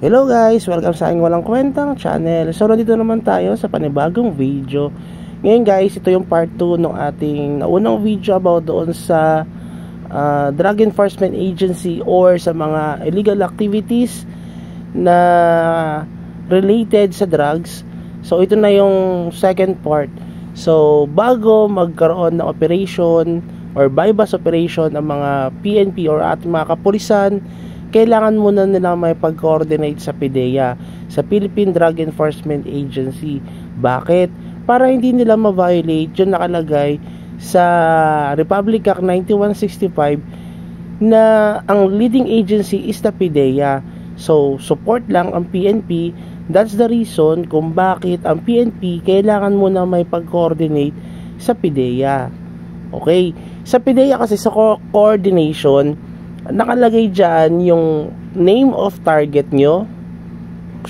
Hello guys! Welcome sa aking walang kwentang channel. So nandito naman tayo sa panibagong video. Ngayon guys, ito yung part 2 ng ating naunang video about doon sa Drug Enforcement Agency or sa mga illegal activities na related sa drugs. So ito na yung second part. So bago magkaroon ng operation or bypass operation ang mga PNP or ating mga kapulisan, kailangan muna nila may pag-coordinate sa PDEA, sa Philippine Drug Enforcement Agency. Bakit? Para hindi nila ma-violate yung nakalagay sa Republic Act 9165 na ang leading agency is the PDEA. So, support lang ang PNP. That's the reason kung bakit ang PNP kailangan muna may pag-coordinate sa PDEA. Okay? Sa PDEA kasi sa coordination, nakalagay dyan yung name of target nyo.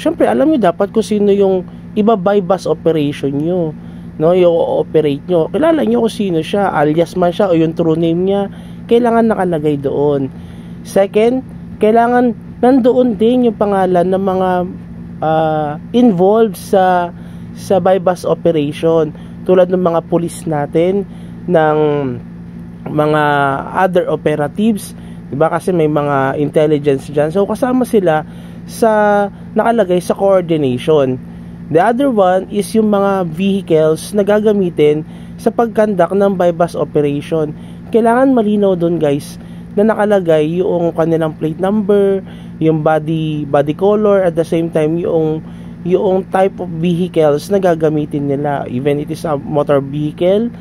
Siyempre, alam nyo dapat kung sino yung iba-bypass operation nyo, no? Yung operate nyo. Kilala nyo kung sino siya, alias man siya o yung true name niya. Kailangan nakalagay doon. Second, kailangan nandoon din yung pangalan ng mga involved sa bypass operation. Tulad ng mga police natin, ng mga other operatives, diba? Kasi may mga intelligence dyan. So, kasama sila sa nakalagay sa coordination. The other one is yung mga vehicles na gagamitin sa pagkandak ng bypass operation. Kailangan malinaw doon guys na nakalagay yung kanilang plate number, yung body color, at the same time yung type of vehicles na gagamitin nila. Even it is a motor vehicle,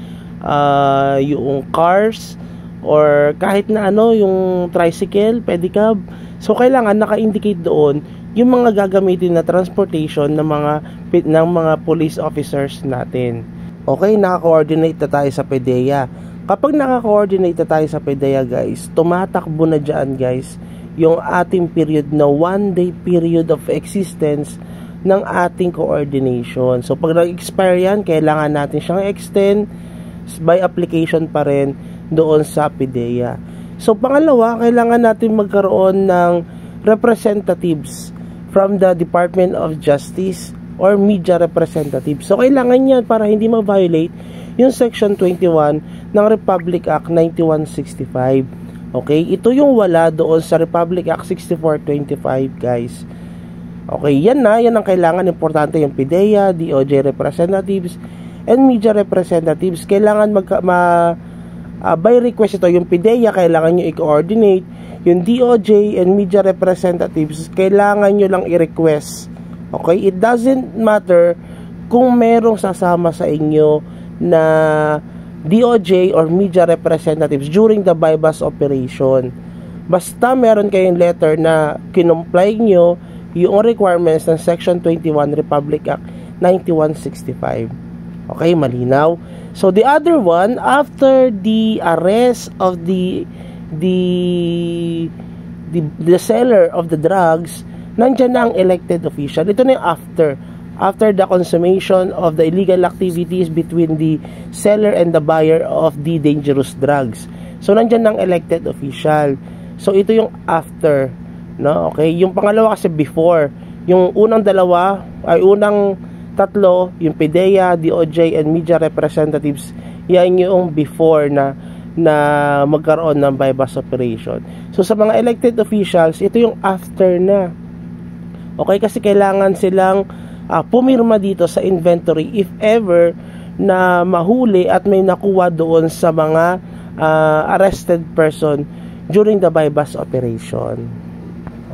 yung cars, or kahit na ano, yung tricycle, pedicab. So kailangan naka-indicate doon yung mga gagamitin na transportation ng mga police officers natin. Okay, naka-coordinate na tayo sa PDEA. Kapag naka-coordinate na tayo sa PDEA guys, tumatakbo na dyan guys yung ating period na 1-day period of existence ng ating coordination. So pag nag-expire yan, kailangan natin siyang extend by application pa rin doon sa PDEA. So pangalawa, kailangan natin magkaroon ng representatives from the Department of Justice or media representatives. So kailangan yan para hindi ma-violate yung Section 21 ng Republic Act 9165. Okay, ito yung wala doon sa Republic Act 6425 guys. Okay, yan ang kailangan. Importante yung PDEA, DOJ representatives, and media representatives. Kailangan by request ito. Yung PDEA kailangan nyo i-coordinate. Yung DOJ and media representatives kailangan nyo lang i-request. Okay, it doesn't matter kung merong sasama sa inyo na DOJ or media representatives during the bypass operation. Basta meron kayong letter na kinomply nyo yung requirements ng Section 21 Republic Act 9165. Okay, malinaw. So the other one, after the arrest of the seller of the drugs, nandiyan na ang elected official. Ito na yung after the consummation of the illegal activities between the seller and the buyer of the dangerous drugs. So nandiyan na ang elected official. So ito yung after, no? Okay, yung pangalawa kasi before. Yung unang dalawa ay unang tatlo, yung PDEA, DOJ, and media representatives, yan yung before na magkaroon ng bypass operation. So sa mga elected officials, ito yung after na. Okay, kasi kailangan silang pumirma dito sa inventory if ever na mahuli at may nakuha doon sa mga arrested person during the bypass operation.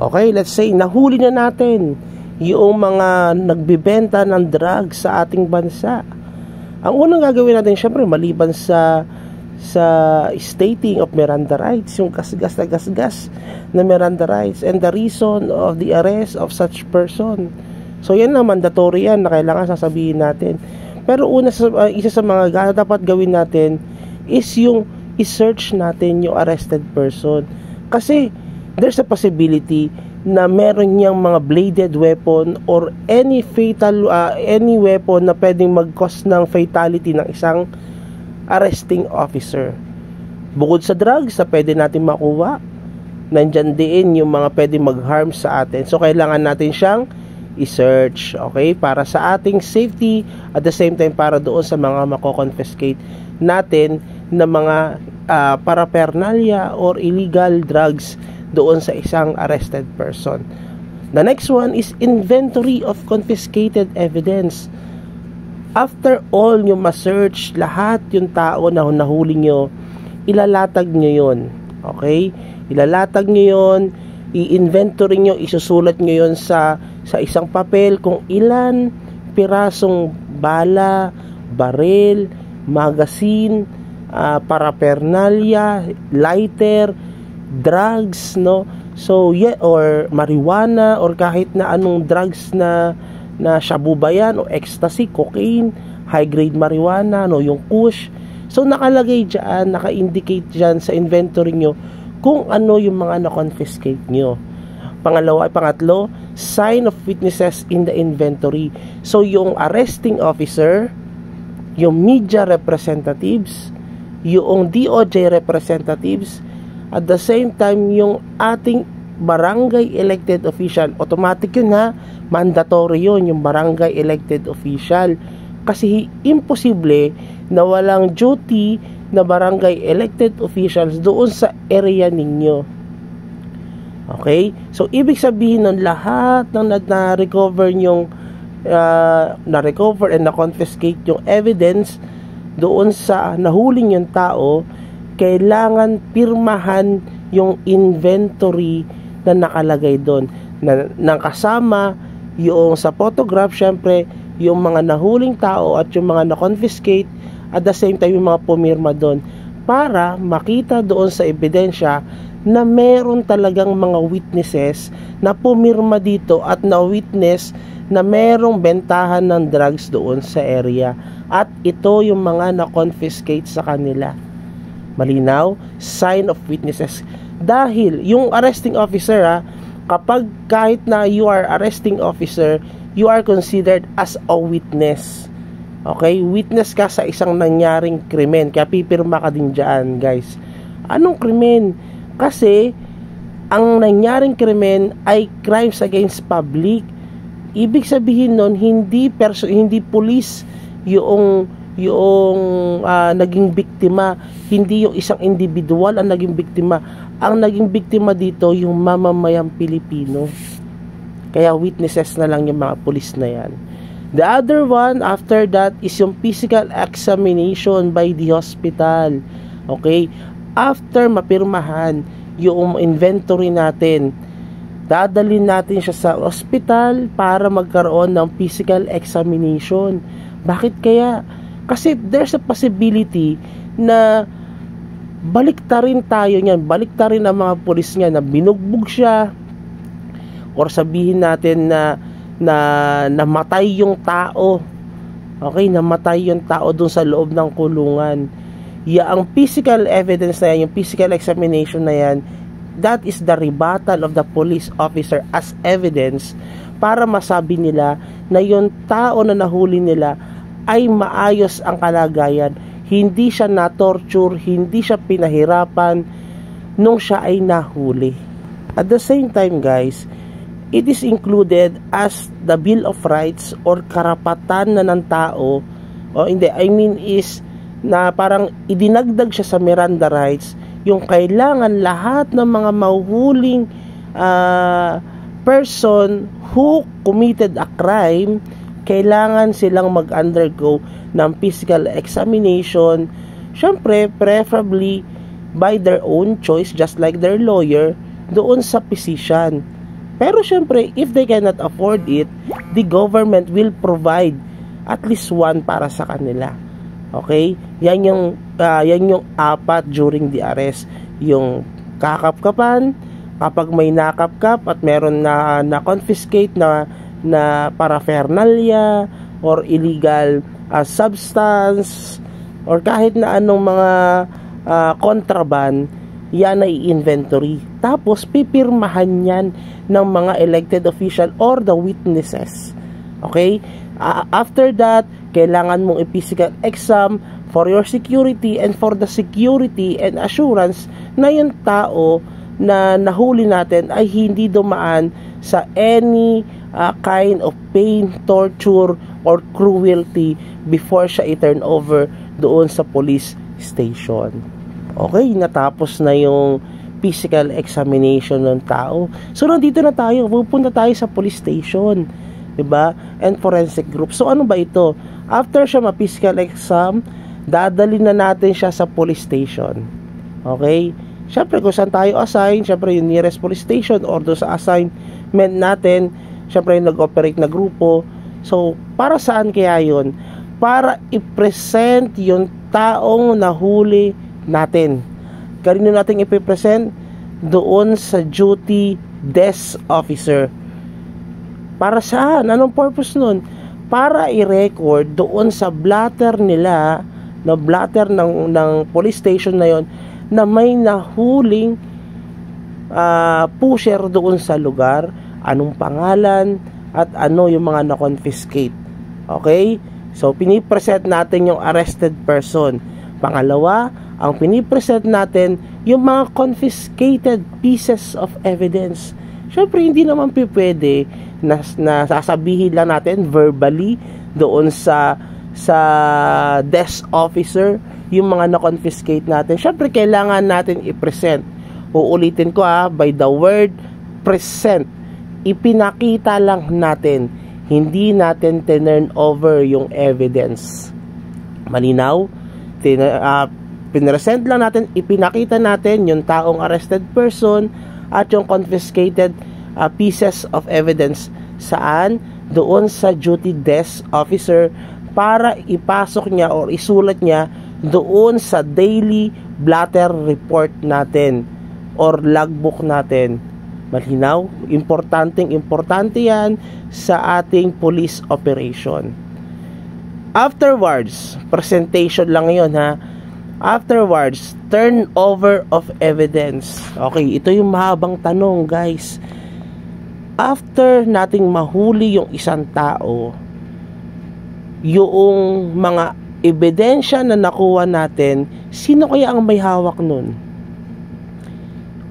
Okay, let's say nahuli na natin yung mga nagbibenta ng drugs sa ating bansa. Ang unang gagawin natin, syempre, maliban sa stating of Miranda rights, yung kasgas na Miranda rights and the reason of the arrest of such person. So yan na, mandatory yan na kailangan sasabihin natin. Pero isa sa mga dapat gawin natin is yung i-search natin yung arrested person. Kasi there's a possibility na meron niyang mga bladed weapon or any weapon na pwedeng mag-cause ng fatality ng isang arresting officer. Bukod sa drugs na pwede natin makuha, nandyan din yung mga pwede mag-harm sa atin. So, kailangan natin siyang i-search, okay? Para sa ating safety, at the same time, para doon sa mga mako-confiscate natin na mga paraphernalia or illegal drugs doon sa isang arrested person. The next one is inventory of confiscated evidence. After all nyo ma-search lahat yung tao na nahuli nyo, ilalatag nyo yun. Okay? Ilalatag nyo yun, i-inventory nyo, isusulat nyo yun sa isang papel kung ilan pirasong bala, baril, magazine, paraphernalia, lighter, drugs, no? So, yeah, or marijuana, or kahit na anong drugs na shabu ba yan, o ecstasy, cocaine, high-grade marijuana, no? Yung kush. So, nakalagay dyan, naka-indicate dyan sa inventory nyo kung ano yung mga na-confiscate nyo. Pangatlo, sign of witnesses in the inventory. So, yung arresting officer, yung media representatives, yung DOJ representatives, at the same time, yung ating barangay elected official, automatic yun ha, mandatory yun, yung barangay elected official. Kasi imposible na walang duty na barangay elected officials doon sa area ninyo. Okay? So, ibig sabihin nun, lahat ng na-recover yung na-recover and na-confiscate yung evidence doon sa nahuling yung tao, kailangan pirmahan yung inventory na nakalagay doon. Na kasama yung sa photograph, syempre, yung mga nahuling tao at yung mga na-confiscate, at the same time yung mga pumirma doon, para makita doon sa ebidensya na meron talagang mga witnesses na pumirma dito at na-witness na merong bentahan ng drugs doon sa area, at ito yung mga na-confiscate sa kanila. Malinaw? Sign of witnesses. Dahil yung arresting officer, kapag kahit na you are arresting officer, you are considered as a witness. Okay? Witness ka sa isang nangyaring krimen. Kaya pipirma ka din dyan, guys. Anong krimen? Kasi ang nangyaring krimen ay crimes against public. Ibig sabihin nun, hindi police yung naging biktima, hindi yung isang individual ang naging biktima. Ang naging biktima dito yung mamamayang Pilipino. Kaya witnesses na lang yung mga pulis na yan. The other one after that is yung physical examination by the hospital. Okay? After mapirmahan yung inventory natin, dadalhin natin siya sa hospital para magkaroon ng physical examination. Bakit kaya? Kasi there's a possibility na baliktarin tayo niyan, baliktarin ang mga pulis niya na binugbog siya, or sabihin natin na namatay yung tao. Okay, namatay yung tao dun sa loob ng kulungan. Ang physical evidence na yan, yung physical examination na yan, that is the rebuttal of the police officer as evidence para masabi nila na yung tao na nahuli nila ay maayos ang kalagayan. Hindi siya na-torture, hindi siya pinahirapan nung siya ay nahuli. At the same time, guys, it is included as the Bill of Rights or karapatan na ng tao, is na parang idinagdag siya sa Miranda rights, yung kailangan lahat ng mga mahuhuling person who committed a crime, kailangan silang mag-undergo ng physical examination, syempre preferably by their own choice, just like their lawyer, doon sa physician. Pero syempre, if they cannot afford it, the government will provide at least one para sa kanila. Okay? Yan yung apat during the arrest. Yung kakapkapan, kapag may nakapkap at meron na confiscate na paraphernalia or illegal substance or kahit na anong mga contraband, yan ay inventory. Tapos pipirmahan yan ng mga elected official or the witnesses. Okay? After that, kailangan mong i-physical exam for your security and for the security and assurance na yung tao na nahuli natin ay hindi dumaan sa any kind of pain, torture, or cruelty before siya i-turn over doon sa police station. Okay, natapos na yung physical examination ng tao. So, nandito na tayo. Pupunta tayo sa police station. Diba? And forensic group. So, ano ba ito? After siya ma-physical exam, dadali na natin siya sa police station. Okay? Siyempre, kung saan tayo assign, siyempre yung nearest police station or doon sa assignment natin, siyempre yung nag-operate na grupo. So, para saan kaya yun? Para i-present yung taong nahuli natin. Kanino natin i-present? Doon sa duty desk officer. Para saan? Anong purpose nun? Para i-record doon sa blatter nila, na blatter ng police station na yon, na may nahuling pusher doon sa lugar, anong pangalan, at ano yung mga na-confiscate. Okay? So, pinipresent natin yung arrested person. Pangalawa, ang pinipresent natin yung mga confiscated pieces of evidence. Siyempre, hindi naman pwede na sasabihin lang natin verbally doon sa desk officer yung mga na-confiscate natin. Siyempre, kailangan natin i-present. Uulitin ko by the word present. Ipinakita lang natin. Hindi natin turn over yung evidence. Malinaw? Pinresent lang natin, ipinakita natin yung taong arrested person at yung confiscated pieces of evidence. Saan? Doon sa duty desk officer para ipasok niya or isulat niya doon sa daily blatter report natin or logbook natin. Malinaw? Importante yan sa ating police operation. Afterwards, presentation lang yun Afterwards, turnover of evidence. Okay, ito yung mahabang tanong, guys. After nating mahuli yung isang tao, yung mga ebidensya na nakuha natin, sino kaya ang may hawak nun?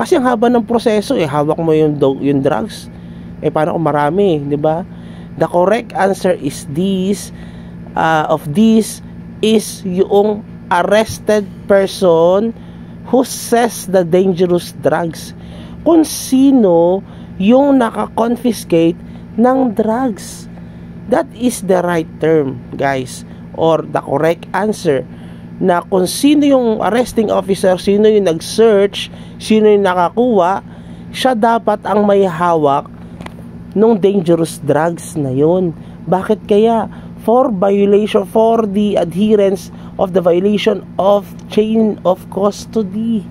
Kasi ang haba ng proseso, hawak mo yung drugs. Paano kung marami, di ba? The correct answer is this, is yung arrested person who says the dangerous drugs. Kung sino yung naka-confiscate ng drugs. That is the right term, guys, or the correct answer. Na kung sino yung arresting officer, sino yung nag-search, sino yung nakakuha, siya dapat ang may hawak nung dangerous drugs na yun. Bakit kaya? For the adherence of the violation of chain of custody.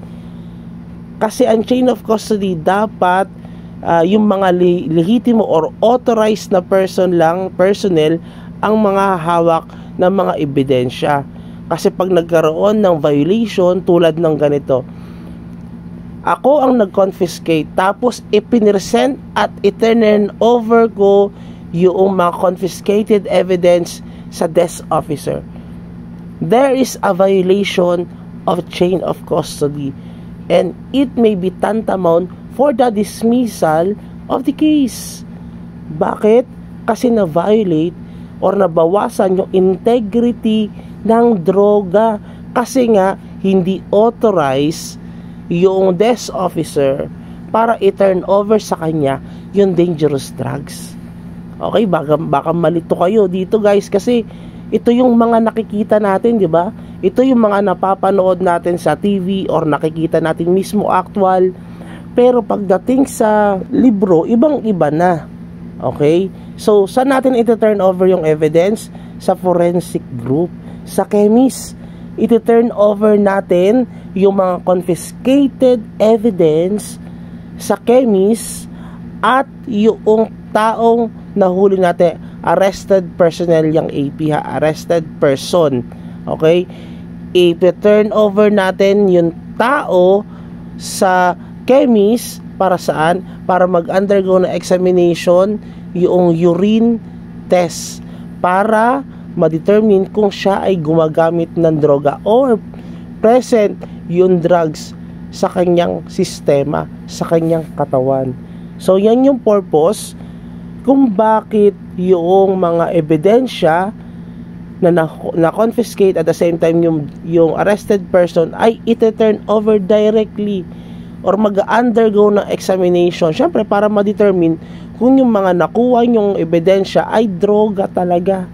Kasi ang chain of custody dapat yung mga lehitimo or authorized na personnel ang mga hawak ng mga ebidensya. Kasi pag nagkaroon ng violation tulad ng ganito, ako ang nag-confiscate tapos ipinresent at i-turn over ko yung mga confiscated evidence sa desk officer. There is a violation of chain of custody and it may be tantamount for the dismissal of the case. Bakit? Kasi na-violate or nabawasan yung integrity ng droga. Kasi nga, hindi authorized yung desk officer para i-turn over sa kanya yung dangerous drugs. Okay, baka malito kayo dito, guys, kasi ito yung mga nakikita natin, di ba? Ito yung mga napapanood natin sa TV or nakikita natin mismo actual. Pero pagdating sa libro, ibang-iba na. Okay? So, saan natin iti-turn over yung evidence? Sa forensic group, sa chemist. Iti-turn over natin yung mga confiscated evidence sa chemist at yung taong nahuli natin, arrested personnel yung AP arrested person. Okay? I-turn over natin yung tao sa chemist para saan? Para mag-undergo na examination yung urine test para ma-determine kung siya ay gumagamit ng droga or present yung drugs sa kanyang sistema, sa kanyang katawan. So yan yung purpose kung bakit yung mga ebidensya na confiscate at the same time yung arrested person ay ite-turn over directly or mag-undergo ng examination, syempre para ma-determine kung yung mga nakuha yung ebidensya ay droga talaga.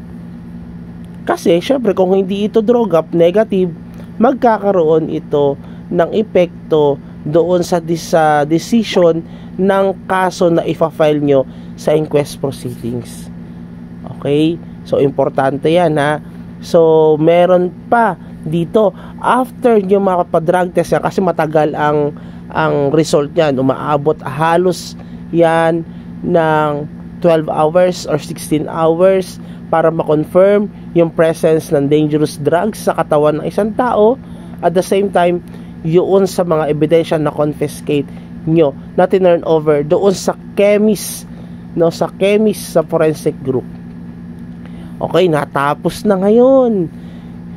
Kasi syempre kung hindi ito droga, negative, magkakaroon ito ng epekto doon sa decision ng kaso na ifa-file nyo sa inquest proceedings. Okay? So, importante yan, ha? So, meron pa dito, after nyo makapadrug test yan, kasi matagal ang result yan, umaabot halos yan ng 12 hours or 16 hours para ma-confirm yung presence ng dangerous drugs sa katawan ng isang tao. At the same time, yun sa mga ebidensya na confiscate nyo, na tinurn over doon sa chemist, no, sa forensic group. Okay, natapos na ngayon.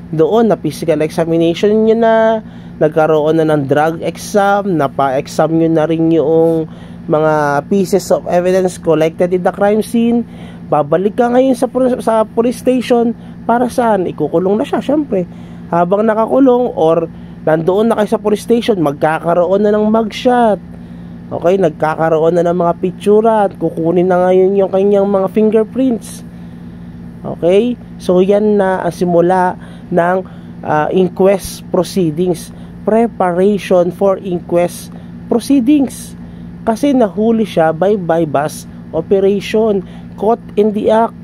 Doon na physical examination nyo na, nagkaroon na ng drug exam, napa-exam nyo na rin yung mga pieces of evidence collected in the crime scene. Babalik ka ngayon sa police station para saan? Ikukulong na siya, syempre. Habang nakakulong or nandoon na kayo sa police station, magkakaroon na ng mugshot. Okay, nagkakaroon na ng mga picture at kukunin na ngayon yung kanyang mga fingerprints. Okay, so yan na ang simula ng inquest proceedings, preparation for inquest proceedings. Kasi nahuli siya by bypass operation, caught in the act.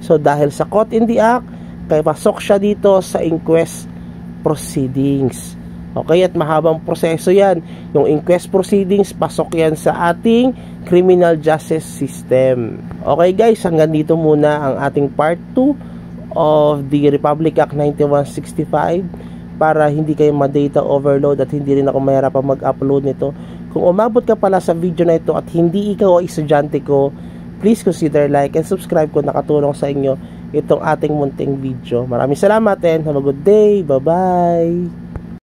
So dahil sa caught in the act, kaya pasok siya dito sa inquest proceedings. Okay, at mahabang proseso yan. Yung inquest proceedings, pasok yan sa ating criminal justice system. Okay guys, hanggang dito muna ang ating part 2 of the Republic Act 9165 para hindi kayo ma-data overload at hindi rin ako mahirapang mag-upload nito. Kung umabot ka pala sa video na ito at hindi ikaw o estudyante ko, please consider like and subscribe kung nakatulong sa inyo itong ating munting video. Maraming salamat and have a good day. Bye-bye!